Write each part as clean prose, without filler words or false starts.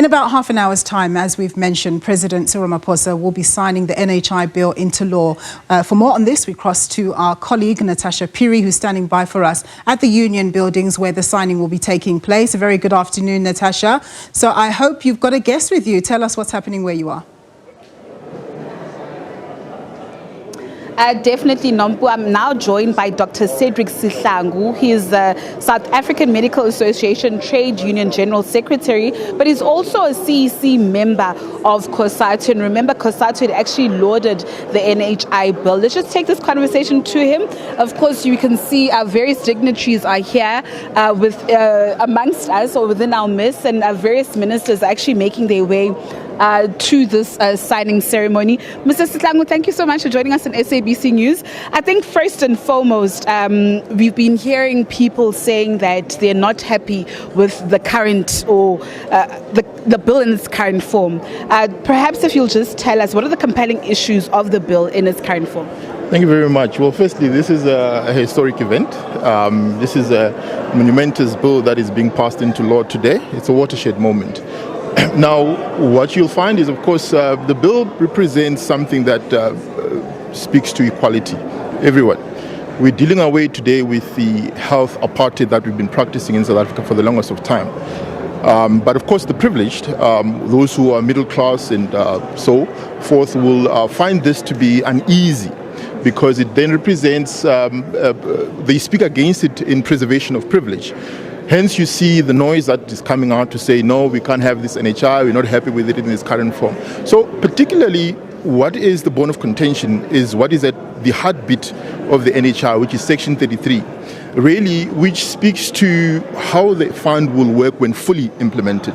In about half an hour's time, as we've mentioned, President Cyril Ramaphosa will be signing the NHI Bill into law. For more on this, we cross to our colleague, Natasha Phiri, who's standing by for us at the Union Buildings where the signing will be taking place. A very good afternoon, Natasha. So I hope you've got a guest with you. Tell us what's happening where you are. Definitely, Nompu. I'm now joined by Dr. Cedric Sihlangu. He is the South African Medical Association Trade Union General Secretary, but he's also a CEC member of Consultation. Remember, Consultation actually lauded the NHI Bill. Let's just take this conversation to him. Of course, you can see our various dignitaries are here with amongst us or within our midst, and our various ministers are actually making their way to this signing ceremony. Mr. Sihlangu, thank you so much for joining us on SABC News. I think first and foremost, we've been hearing people saying that they're not happy with the current or the bill in its current form. Perhaps if you'll just tell us, what are the compelling issues of the bill in its current form? Thank you very much. Well, firstly, this is a historic event. This is a monumentous bill that is being passed into law today. It's a watershed moment. Now, what you'll find is, of course, the bill represents something that speaks to equality, everyone. We're dealing our way today with the health apartheid that we've been practicing in South Africa for the longest of time. But of course, the privileged, those who are middle class and so forth, will find this to be uneasy, because it then represents, they speak against it in preservation of privilege. Hence, you see the noise that is coming out to say, no, we can't have this NHI, we're not happy with it in its current form. So particularly, what is the bone of contention is what is at the heartbeat of the NHI, which is Section 33, really, which speaks to how the fund will work when fully implemented,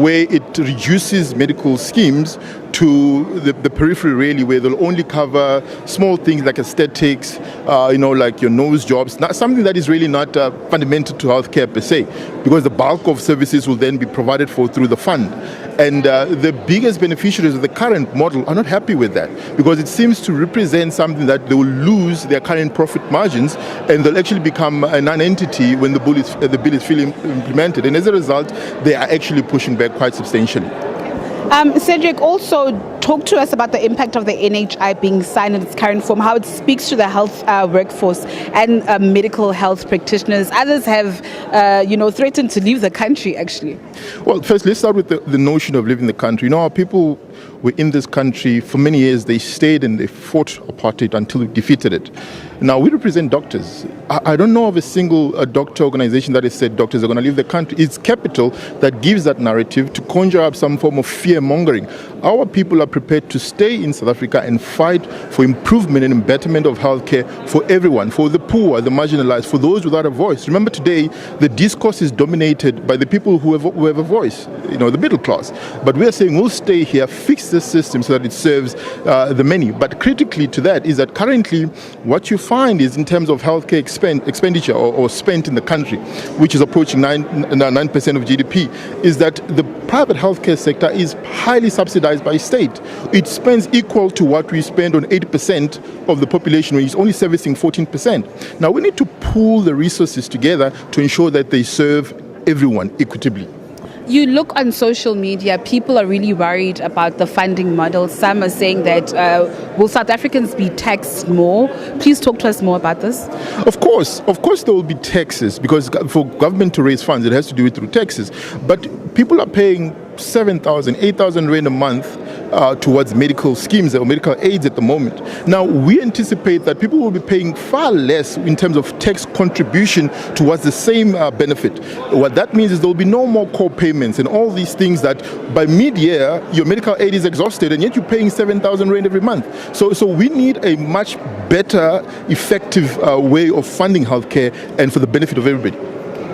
where it reduces medical schemes to the periphery, really, where they'll only cover small things like aesthetics, like your nose jobs, something that is really not fundamental to healthcare per se, because the bulk of services will then be provided for through the fund. And the biggest beneficiaries of the current model are not happy with that, because it seems to represent something that they will lose their current profit margins, and they'll actually become a non-entity when the bill is fully implemented. And as a result, they are actually pushing back quite substantially. Cedric, also talk to us about the impact of the NHI being signed in its current form, how it speaks to the health workforce and medical health practitioners. Others have, threatened to leave the country, actually. Well, first, let's start with the notion of leaving the country. Our people were in this country for many years. They stayed and they fought apartheid until we defeated it. Now, we represent doctors. I don't know of a single doctor organization that has said doctors are going to leave the country. It's capital that gives that narrative to conjure up some form of fear-mongering. Our people are prepared to stay in South Africa and fight for improvement and betterment of healthcare for everyone, for the poor, the marginalized, for those without a voice. Remember, today, the discourse is dominated by the people who have a voice, the middle class. But we are saying we'll stay here, fix the system so that it serves the many. But critically to that is that currently what you find is, in terms of healthcare expenditure or spent in the country, which is approaching 9% of GDP, is that the private healthcare sector is highly subsidized by state. It spends equal to what we spend on 80% of the population, when it's only servicing 14%. Now, we need to pool the resources together to ensure that they serve everyone equitably. You look on social media, people are really worried about the funding model. Some are saying that will South Africans be taxed more? Please talk to us more about this. Of course there will be taxes, because for government to raise funds, it has to do it through taxes. But people are paying 7,000, 8,000 rand a month towards medical schemes or medical aids at the moment. Now, we anticipate that people will be paying far less in terms of tax contribution towards the same benefit. What that means is there will be no more co-payments and all these things that by mid-year, your medical aid is exhausted and yet you're paying 7,000 rand every month. So we need a much better, effective way of funding healthcare and for the benefit of everybody.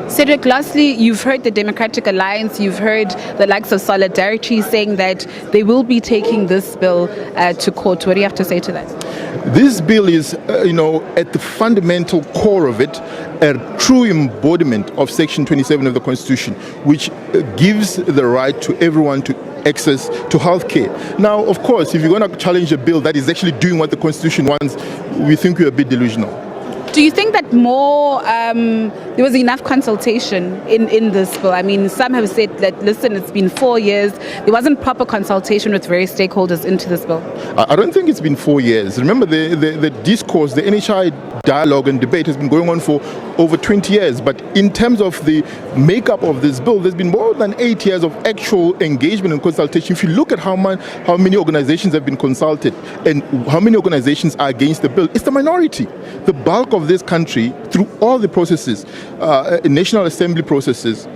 Cedric, lastly, you've heard the Democratic Alliance, you've heard the likes of Solidarity saying that they will be taking this bill to court. What do you have to say to that? This bill is, at the fundamental core of it, a true embodiment of Section 27 of the Constitution, which gives the right to everyone to access to healthcare. Now, of course, if you're going to challenge a bill that is actually doing what the Constitution wants, we think we're a bit delusional. Do you think that there was enough consultation in this bill? I mean, some have said that, listen, it's been 4 years. There wasn't proper consultation with various stakeholders into this bill. I don't think it's been 4 years. Remember, the discourse, the NHI dialogue and debate has been going on for over 20 years. But in terms of the makeup of this bill, there's been more than 8 years of actual engagement and consultation. If you look at how many organizations have been consulted and how many organizations are against the bill, it's the minority. The bulk of this country, through all the processes, National Assembly processes,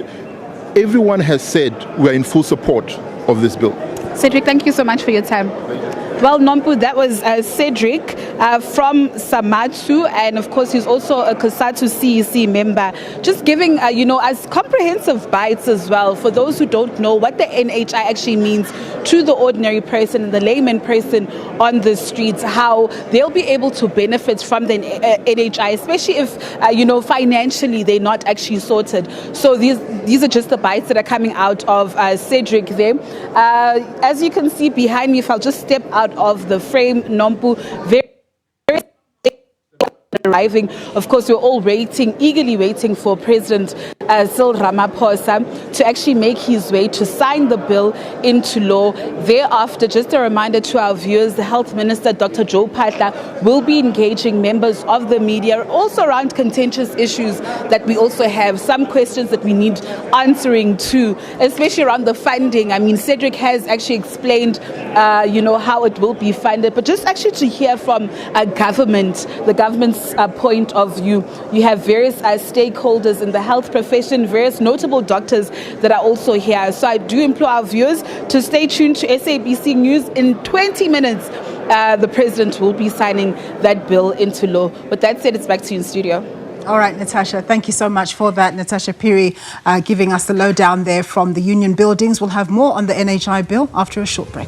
everyone has said we're in full support of this bill. Cedric, thank you so much for your time. Well, Nompu, that was Cedric from Samathu, and of course he's also a COSATU CEC member, just giving, us comprehensive bites as well for those who don't know what the NHI actually means to the ordinary person and the layman person on the streets, how they'll be able to benefit from the NHI, especially if, financially they're not actually sorted. So these are just the bites that are coming out of Cedric there. As you can see behind me, if I'll just step out of the frame, Nompu, very arriving. Of course, we're all eagerly waiting for President Cyril Ramaphosa to actually make his way to sign the bill into law. Thereafter, just a reminder to our viewers, the Health Minister, Dr. Joe Phaahla, will be engaging members of the media, also around contentious issues that we also have, some questions that we need answering to, especially around the funding. I mean, Cedric has actually explained, how it will be funded, but just actually to hear from the government's point of view. You have various stakeholders in the health profession, various notable doctors that are also here. So I do implore our viewers to stay tuned to SABC News. In 20 minutes, the president will be signing that bill into law. With that said, it's back to you in studio. All right, Natasha, thank you so much for that. Natasha Phiri giving us the lowdown there from the Union Buildings. We'll have more on the NHI bill after a short break.